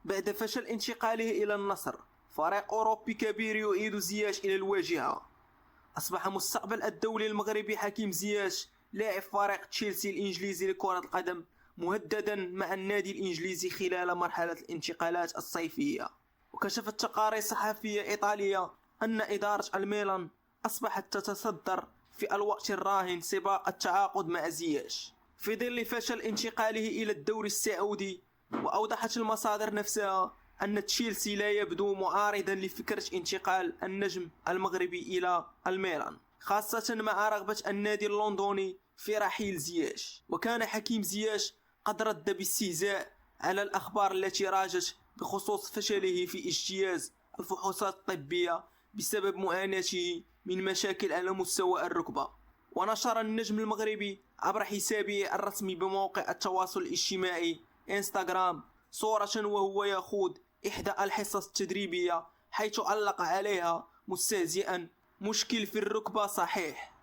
بعد فشل انتقاله إلى النصر، فريق أوروبي كبير يعيد زياش إلى الواجهة. أصبح مستقبل الدولي المغربي حكيم زياش لاعب فريق تشيلسي الإنجليزي لكرة القدم مهددا مع النادي الإنجليزي خلال مرحلة الانتقالات الصيفية. وكشفت تقارير صحفية إيطالية أن إدارة الميلان أصبحت تتصدر في الوقت الراهن سباق التعاقد مع زياش في ظل فشل انتقاله إلى الدوري السعودي. وأوضحت المصادر نفسها أن تشيلسي لا يبدو معارضا لفكرة انتقال النجم المغربي إلى الميلان، خاصة مع رغبة النادي اللندني في رحيل زياش. وكان حكيم زياش قد رد باستهزاء على الأخبار التي راجت بخصوص فشله في اجتياز الفحوصات الطبية بسبب معاناته من مشاكل على مستوى الركبة. ونشر النجم المغربي عبر حسابه الرسمي بموقع التواصل الاجتماعي انستغرام صورة وهو يخوض إحدى الحصص التدريبية، حيث علق عليها مستهزئا: مشكل في الركبة صحيح.